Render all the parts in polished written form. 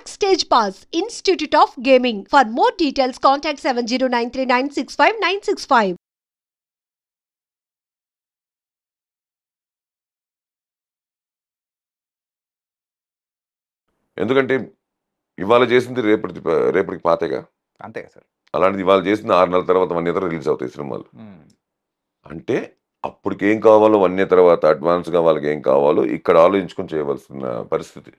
Backstage Pass, Institute of Gaming. For more details, contact 7093965965965. ఎందుకంటే ఇవాళ చేసింది రేపటికి పాతేగా. అంతే కదా సార్. అలాంటిది ఇవాళ చేసింది 6 నెలల తర్వాత 1 ఇయర్ రిలీజ్ అవుతాయి సినిమాలు. అంటే అప్పటికి ఏం కావాలో 1 ఇయర్ తర్వాత అడ్వాన్స్గా వాళ్ళకి ఏం కావాలో ఇక్కడ ఆలోచించుకొని చేయవలసిన పరిస్థితి.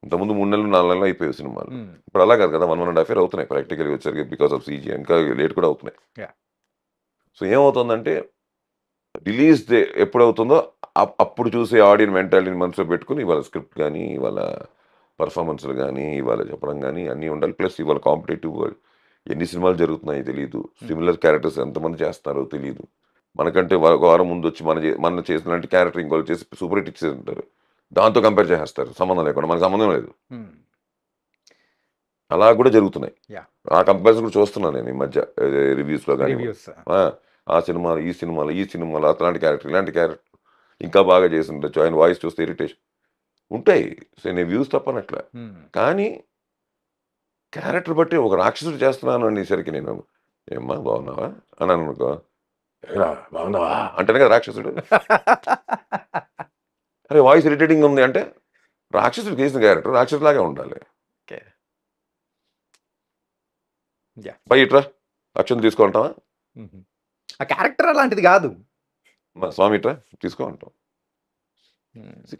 ఇంతకుముందు 3 నెలలు 4 నెలలు అయిపోయాయి సినిమాలు. ఇప్పుడు అలా కాదు కదా, 1.5 ఇయర్ అవుతున్నాయి ప్రాక్టికల్గా వచ్చరికి, బికాస్ ఆఫ్ సీజీ ఇంకా లేట్ కూడా అవుతున్నాయి. సో ఏమవుతుందంటే రిలీజ్ డే ఎప్పుడవుతుందో అప్పుడు చూసే ఆడియన్ మెంటాలిటీని మనసులో పెట్టుకుని ఇవాళ స్క్రిప్ట్ కానీ, ఇవాళ పర్ఫార్మెన్స్లు కానీ, ఇవాళ చెప్పడం కానీ అన్నీ ఉండాలి. ప్లస్ ఇవాళ కాంపిటేటివ్ వరల్డ్, ఎన్ని సినిమాలు జరుగుతున్నాయో తెలియదు, సిమిలర్ క్యారెక్టర్స్ ఎంతమంది చేస్తున్నారో తెలియదు. మనకంటే ఒక వారం ముందు వచ్చి మన చేసిన లాంటి క్యారెక్టర్ ఇంకోళ్ళు చేసి సూపర్ హిట్ ఇచ్చేసి ఉంటారు, దాంతో కంపేర్ చేసేస్తారు సంబంధం లేకుండా. మనకు సంబంధం లేదు. అలా కూడా జరుగుతున్నాయి. ఆ కంపారిజన్ కూడా చూస్తున్నాను నేను ఈ మధ్య రివ్యూస్లో కానీ. ఆ సినిమాలు ఈ సినిమాలు అట్లాంటి క్యారెక్టర్ ఇలాంటి క్యారెక్టర్ ఇంకా బాగా చేసి ఉండొచ్చు, ఆయన వాయిస్ చూస్తే ఇరిటేషన్ ఉంటాయి. సో నేను వ్యూస్ తప్పనట్లా, కానీ క్యారెక్టర్ బట్టి ఒక రాక్షసుడు చేస్తున్నాను అనేసరికి నేను ఏమ్మా బాగున్నావా అని అనుకో, బాగున్నావా అంటేనే కదా రాక్షసుడు. అరే వాయిస్ ఇరిటేటింగ్ ఉంది అంటే రాక్షసుడు చేసిన క్యారెక్టర్ రాక్షసులాగే ఉండాలి. ఇట్రా అక్షం తీసుకుంటావా, ఆ క్యారెక్టర్ అలాంటిది కాదు, స్వామి ఇట్రా తీసుకో అంటాం.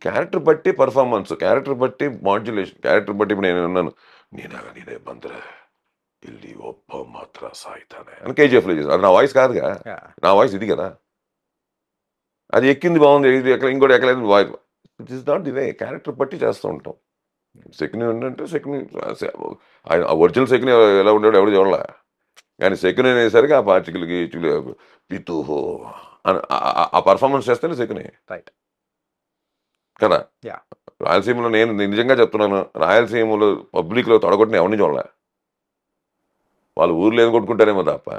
క్యారెక్టర్ బట్టి పర్ఫార్మెన్స్, క్యారెక్టర్ బట్టి మాడ్యులేషన్, క్యారెక్టర్ బట్టి. ఇప్పుడు నేను ఉన్నాను, నేనే బంద్ర ఇల్లి ఒప్ప మాత్ర సాయితానే అని కేజీఎఫ్లో చేసాను. అది నా వాయిస్ కాదుగా, నా వాయిస్ ఇది కదా. అది ఎక్కింది బాగుంది, ఇది ఇంకోటి ఎక్కలేదు voice. It is not the way. Character బట్టి చేస్తూ ఉంటాం. సెకండ్ ఏంటంటే ఒరిజినల్ సెకండ్ ఎలా ఉండేవాడు ఎవరు చూడాల, కానీ సెకండ్ అనేసరికి ఆ పార్టికల్కి పితుహో అని ఆ పర్ఫార్మెన్స్ చేస్తేనే సెకండ్ రైట్ కదా. రాయలసీమలో నేను నిజంగా చెప్తున్నాను, రాయలసీమలో పబ్లిక్లో తొడగొట్టిన ఎవరిని చూడలే. వాళ్ళు ఊర్లో ఏం కొట్టుకుంటారేమో తప్ప,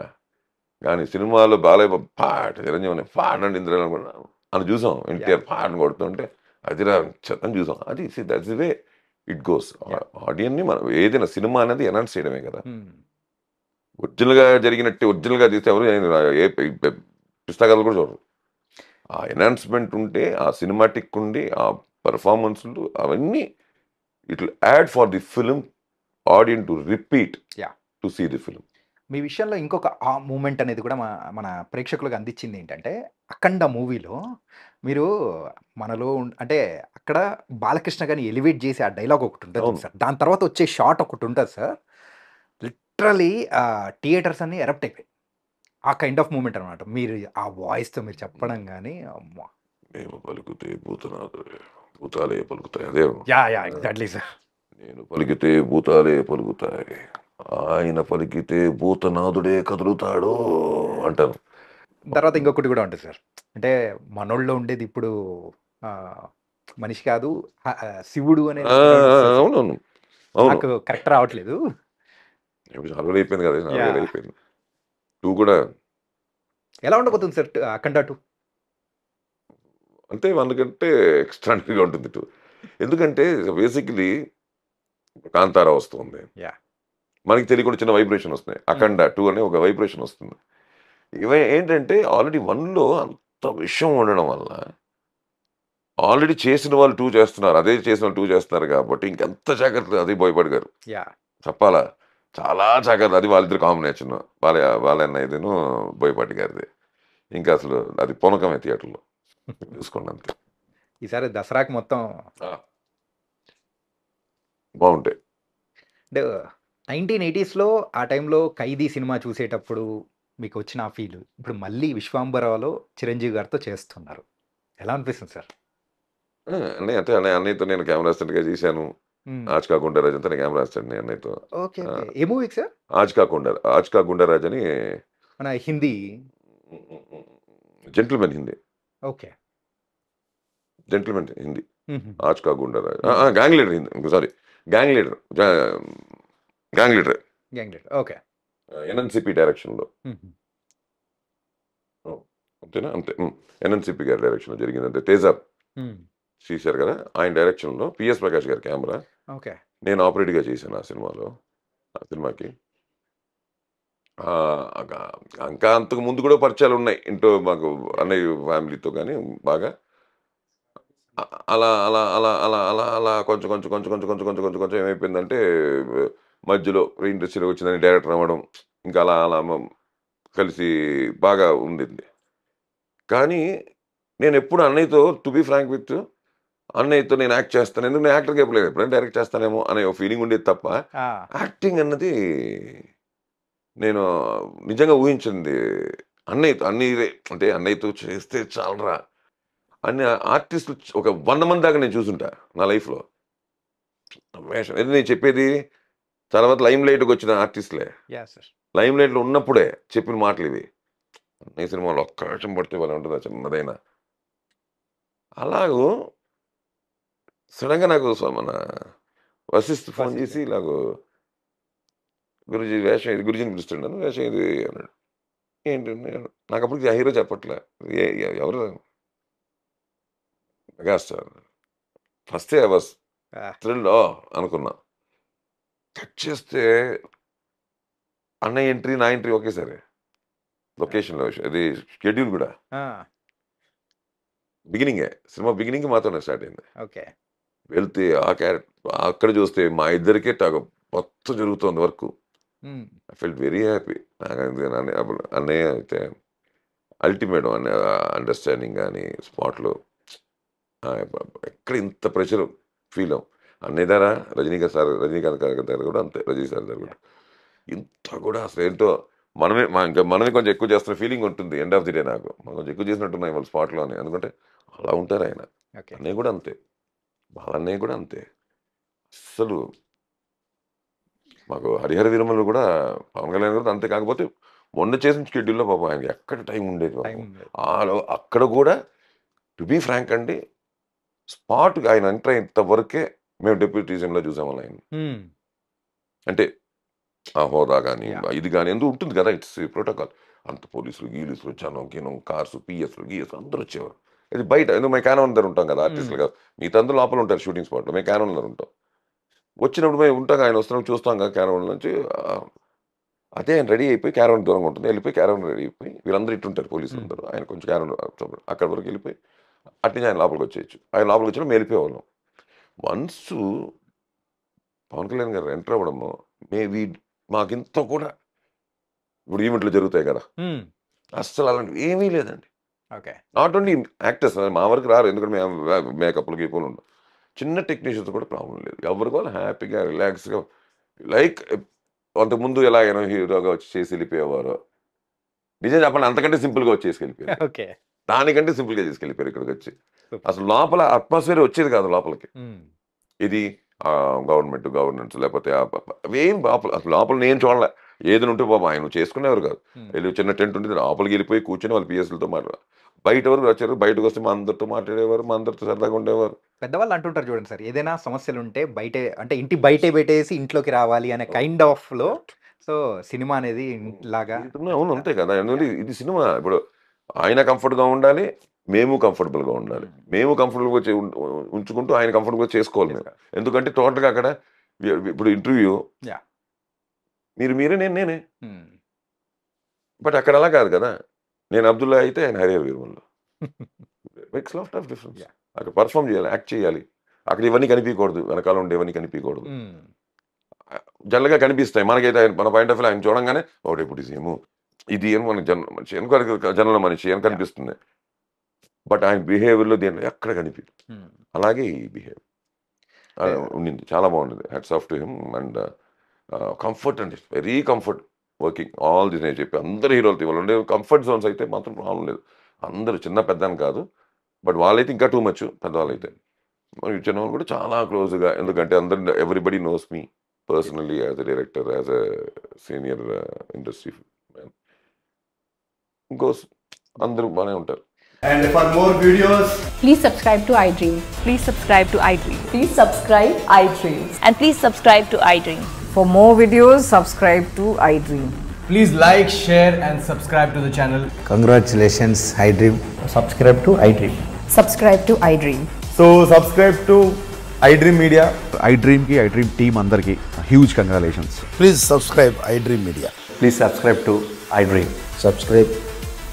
కానీ సినిమాలో బాలయ్య పాట చిరంజీవి పాట అంటే ఇంద్ర అని చూసాం. ఎన్టీఆర్ పాటను కొడుతుంటే అది అని చూసాం. అది that's the way it goes. ఆడియన్ని మనం ఏదైనా సినిమా అనేది ఎనౌన్స్ చేయడమే కదా. ఒరిజినల్గా జరిగినట్టు ఒరిజినల్గా తీస్తే ఎవరు ఏ పుస్తకాలు కూడా చూడరు. ఆ ఎనౌన్స్మెంట్ ఉంటే, ఆ సినిమాటిక్ ఉండి, ఆ పర్ఫార్మెన్స్లు అవన్నీ it will add for the film audience to repeat to see the film. మీ విషయంలో ఇంకొక ఆ మూమెంట్ అనేది కూడా మన ప్రేక్షకులకు అందించింది ఏంటంటే, అఖండ మూవీలో మీరు మనలో అంటే అక్కడ బాలకృష్ణ గారిని ఎలివేట్ చేసి ఆ డైలాగ్ ఒకటి ఉంటుంది సార్, దాని తర్వాత వచ్చే షాట్ ఒకటి ఉంటుంది సార్, లిటరలీ థియేటర్స్ అన్ని ఎరప్ట్ అయిపోయి ఆ కైండ్ ఆఫ్ మూమెంట్ అనమాట. మీరు ఆ వాయిస్తో మీరు చెప్పడం కానీ అమ్మా మేము పలుకుతే భూతాలే పలుకుతాయి. అదే ఎగ్జాక్ట్లీ సార్. నేను పలికితే భూతాలే పలుకుతాయి, ఆయన పలికితే భూతనాథుడే కదులుతాడు అంటారు. తర్వాత ఇంకొకటి కూడా ఉంటుంది సార్, అంటే మనోళ్ళలో ఉండేది ఇప్పుడు మనిషి కాదు శివుడు అనే. అవునవును, నాకు కరెక్ట్ రావట్లేదు. అయిపోయింది కదా, అయిపోయింది. 2 కూడా ఎలా ఉండబోతుంది సార్ అఖండ 2? అంటే 1 కంటే ఎక్స్ట్రాండరీగా ఉంటుంది 2. ఎందుకంటే బేసిక్లీ కాంతారా వస్తుంది, మనకి తెలియకుండా చిన్న వైబ్రేషన్ వస్తుంది. అఖండ 2 అనే ఒక వైబ్రేషన్ వస్తుంది. ఇవి ఏంటంటే ఆల్రెడీ 1లో అంత విషయం ఉండడం వల్ల ఆల్రెడీ చేసిన వాళ్ళు 2 చేస్తున్నారు, అదే చేసిన వాళ్ళు 2 చేస్తున్నారు కాబట్టి ఇంకెంత జాగ్రత్త. అదే బోయపాటి గారు చెప్పాలా, చాలా జాగ్రత్త. అది వాళ్ళిద్దరు కాంబినేషన్, వాళ్ళన్నయ్యను బోయపాటి గారిది. ఇంకా అసలు అది పూనకమే థియేటర్లో చూసుకోండి అంతే. ఈసారి దసరాకి మొత్తం బాగుంటాయి. అంటే 1980స్లో ఆ టైంలో ఖైదీ సినిమా చూసేటప్పుడు మీకు వచ్చిన ఆ ఫీల్ ఇప్పుడు మళ్ళీ విశ్వాంబరాలో చిరంజీవి గారితో చేస్తున్నారు, ఎలా అనిపిస్తుంది సార్? అంటే అన్నయ్యతో నేను కెమెరా అసిస్టెంట్గా చేశాను. ఆజ్ కా గుండారాజ్ అంతా నేను కెమెరా అసిస్టెంట్ అన్నయ్యతో. ఏ మూవీకి సార్? ఆజ్ కా గుండారాజ్ అని మన Hindi gentleman Hindi. Okay, gentleman Hindi. Aaj Ka Goondaraj gang leader Hindi, sorry gang leader. Okay, NNCP డైరెక్షన్లో అంతేనా? అంతే, ఎన్ఎన్సిపి గారి డైరెక్షన్లో జరిగింది. అంతే. తేజ తీశారు కదా, ఆయన డైరెక్షన్లో పిఎస్ ప్రకాష్ గారి కెమెరా. ఓకే, నేను ఆపరేట్గా చేశాను ఆ సినిమాకి. ఇంకా అంతకు ముందు కూడా పరిచయాలు ఉన్నాయి ఇంట్లో మాకు, అన్నయ్య ఫ్యామిలీతో కానీ బాగా. అలా అలా అలా అలా అలా అలా కొంచెం కొంచెం కొంచెం కొంచెం కొంచెం కొంచెం కొంచెం కొంచెం ఏమైపోయిందంటే, మధ్యలో ఇండస్ట్రీలో వచ్చిందని డైరెక్టర్ అవ్వడం, ఇంకా అలా అలా కలిసి బాగా ఉండింది. కానీ నేను ఎప్పుడు అన్నయ్యతో, టు బీ ఫ్రాంక్ విత్, అన్నయ్యతో నేను యాక్ట్ చేస్తాను, ఎందుకు నేను యాక్టర్గా చెప్పలేదు, ఎప్పుడైనా డైరెక్ట్ చేస్తానేమో అనే ఒక ఫీలింగ్ ఉండేది తప్ప, యాక్టింగ్ అన్నది నేను నిజంగా ఊహించింది అన్నయ్యతో. అంటే అన్నయ్యతో చేస్తే చాలరా అన్ని ఆర్టిస్టులు ఒక 100 మంది దాకా నేను చూసుంటా నా లైఫ్లో. ఇది నేను చెప్పేది తర్వాత లైమ్ లైట్కి వచ్చిన ఆర్టిస్టులే, లైమ్ లైట్లో ఉన్నప్పుడే చెప్పిన మాటలు ఇవి. అన్నయ్య సినిమాలో ఒక్క నిమిషం పడితే వాళ్ళ ఉంటుందా చిన్నదైనా. అలాగూ సడన్గా నాకు మన వశిష్ఠ ఫోన్ చేసి ఇలాగూ, గురుజీ వేషం ఇది, గురుజీని పిలుస్తుండను, వేషం ఇది అన్నాడు. ఏంటండి నాకు అప్పటికి హీరో చెప్పట్లే, ఎవరు megastar. First I was thrilled అనుకున్నా. కట్ చేస్తే అన్నయ్య ఎంట్రీ, నా ఎంట్రీ ఒకేసారి లొకేషన్లో. ఇది షెడ్యూల్ కూడా బిగినింగే, సినిమా బిగినింగ్ మాత్రమే స్టార్ట్ అయింది. ఓకే, వెళ్తే ఆ క్యారెక్టర్ అక్కడ చూస్తే మా ఇద్దరికే మొత్తం జరుగుతుంది work. I felt very happy. అన్నయ్య అయితే అల్టిమేట్ అండర్స్టాండింగ్ కానీ స్పాట్లో ఎక్కడ ఇంత ప్రెషర్ ఫీల్ అవ్వం. అన్నయ్య ద్వారా రజనీకాంత్ గారు కూడా అంతే, రజనీ సార్ గారు కూడా ఇంత కూడా అసలు ఏంటో మనమే కొంచెం ఎక్కువ చేస్తున్న ఫీలింగ్ ఉంటుంది ఎండ్ ఆఫ్ ది డే. నాకు మనం కొంచెం ఎక్కువ చేసినట్టున్నాయి వాళ్ళ స్పాట్లో అని, ఎందుకంటే అలా ఉంటారు ఆయన. అన్నయ్య కూడా అంతే, బాలన్నయ్య కూడా అంతే. అస్సలు మాకు హరిహర వీరమలు కూడా పవన్ కళ్యాణ్ కూడా అంతే. కాకపోతే మొన్న చేసిన షెడ్యూల్లో పాపం ఆయనకి ఎక్కడ టైం ఉండేది. అక్కడ కూడా టు బీ ఫ్రాంక్ అండి, స్పాట్ ఆయన ఎంటర్ అయినంత వరకే మేము డెప్యూటీజంలో చూసాము ఆయన. అంటే ఆ హోదా కానీ ఇది కానీ ఎందుకు ఉంటుంది కదా, ఇట్స్ ప్రోటోకాల్. అంత పోలీసులు గీలీసులు జనం కార్స్ పిఎస్లు అందరూ వచ్చేవారు. ఇది బయట ఎందుకు మేము క్యానోన్ దగ్గర ఉంటాం కదా ఆర్టిస్టులు కదా, మిగతా అందరూ లోపల ఉంటారు షూటింగ్ స్పాట్లో, మేము క్యానోన్ దగ్గర ఉంటాం. వచ్చినప్పుడు మేము ఉంటాం, ఆయన వస్తున్నాం చూస్తాం కదా క్యారవన్ నుంచి. అదే ఆయన రెడీ అయిపోయి, క్యారవన్ దూరంగా ఉంటుంది, వెళ్ళిపోయి క్యారవన్ రెడీ అయిపోయి వీళ్ళందరూ ఇట్టుంటారు పోలీసులు అందరూ, ఆయన కొంచెం క్యారవన్ అక్కడ వరకు వెళ్ళిపోయి అట్నుంచి ఆయన లోపలికి వచ్చేయచ్చు. ఆయన లోపలికి వచ్చినా మేము వెళ్ళిపోయేవాళ్ళం. వన్స్ పవన్ కళ్యాణ్ గారు ఎంటర్ అవ్వడము, మాకింత కూడా ఇప్పుడు ఈవెంట్లు జరుగుతాయి కదా, అస్సలు అలాంటివి ఏమీ లేదండి. నాట్ ఓన్లీ యాక్టర్స్, మా వరకు రారు, ఎందుకంటే మేము మేకప్లు గీపులు ఉంటాం. చిన్న టెక్నీషియన్స్ కూడా ప్రాబ్లం లేదు, ఎవరికి వాళ్ళు హ్యాపీగా రిలాక్స్గా, లైక్ అంతకుముందు ఎలా అయినా హీరోగా వచ్చి చేసి వెళ్ళిపోయేవారు. నిజం చెప్పండి, అంతకంటే సింపుల్గా వచ్చేసి వెళ్ళిపోయారు, దానికంటే సింపుల్గా తీసుకెళ్ళిపోయారు ఇక్కడికి వచ్చి. అసలు లోపల అట్మాస్ఫియర్ వచ్చేది కాదు లోపలికి. ఇది గవర్నెన్స్ లేకపోతే ఏం లోపల నేను చూడలే. ఏదైనా ఉంటే బాబా ఆయన చేసుకునేవారు కాదు. వెళ్ళి చిన్న టెంట్ ఉంటుంది, లోపలికి వెళ్ళిపోయి కూర్చొని వాళ్ళు పిఎస్లతో మాట్లాడారు. బయట వరకు వచ్చారు, బయటకు వస్తే మా అందరితో మాట్లాడేవారు, మా అందరితో సరదాగా ఉండేవారు. పెద్దవాళ్ళు అంటుంటారు చూడండి సార్, ఏదైనా సమస్యలు ఉంటే బయటే, అంటే ఇంటి బయటే పెట్టేసి ఇంట్లోకి రావాలి అనే కైండ్ ఆఫ్ లో. సో సినిమా అనేది లాగా. అవును, అంతే కదా. ఇది సినిమా. ఇప్పుడు ఆయన కంఫర్ట్గా ఉండాలి, మేము కంఫర్టబుల్గా ఉండాలి. మేము కంఫర్టబుల్గా ఉంచుకుంటూ ఆయన కంఫర్టబుల్గా చేసుకోవాలి మేము. ఎందుకంటే టోటల్గా అక్కడ ఇప్పుడు ఇంటర్వ్యూ మీరే నేనే, బట్ అక్కడ అలా కాదు కదా. నేను అబ్దుల్లా అయితే ఆయన హరిహర వీరమల్లో. Makes lot of difference. అక్కడ పర్ఫామ్ చేయాలి, యాక్ట్ చేయాలి. అక్కడ ఇవన్నీ కనిపించకూడదు, వెనకాల ఉండే ఇవన్నీ కనిపించకూడదు. జనరల్గా కనిపిస్తాయి మనకైతే. మన పాయింట్ ఆఫ్ వ్యూ ఆయన చూడంగానే ఒకటి ఇప్పుడు ఏమో ఇది ఏమో మనకి మనిషి జనరల్ మనిషి అని కనిపిస్తుంది, బట్ ఆయన బిహేవియర్లో దేని ఎక్కడ కనిపించదు. అలాగే ఈ బిహేవియర్ ఉండింది, చాలా బాగుంది. Hats off to him. And comfort అండి, very comfort working all this. నేను చెప్పి అందరు హీరోలతో ఇవాళ ఉండే కంఫర్ట్ జోన్స్ అయితే మాత్రం ప్రాబ్లం లేదు. అందరూ చిన్న పెద్ద అని కాదు, బట్ వాళ్ళైతే ఇంకా టూ మచ్. పెద్దవాళ్ళైతే చిన్నవాళ్ళు కూడా చాలా క్లోజ్గా, ఎందుకంటే అందరు everybody knows me personally as a director, as a senior industry man. ఇంకోస్ అందరూ బాగానే ఉంటారు. And for more videos, please subscribe to iDream. Please subscribe to iDream. Please subscribe iDream. And please subscribe to iDream. For more videos, subscribe to iDream. please like, share and subscribe to the channel. iDream Media. iDreamకి iDream team అందరికీ huge congratulations. Please subscribe iDream Media. Please subscribe to iDream. Subscribe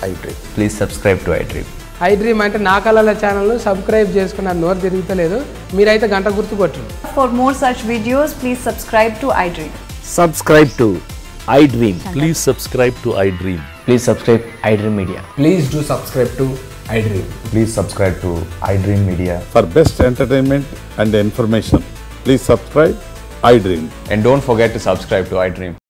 iDream. Please subscribe to iDream. iDream అంటే నా కళల channel subscribe చేసుకున్న నోరు తిరుగుతలేదు, మీరైతే గంట గుర్తు కొట్టండి. For more such videos, please subscribe to iDream. Subscribe to iDream. Please subscribe to iDream. Please subscribe iDream Media. Please do subscribe to iDream. Please subscribe to iDream Media. For best entertainment and information, please subscribe iDream. And don't forget to subscribe to iDream.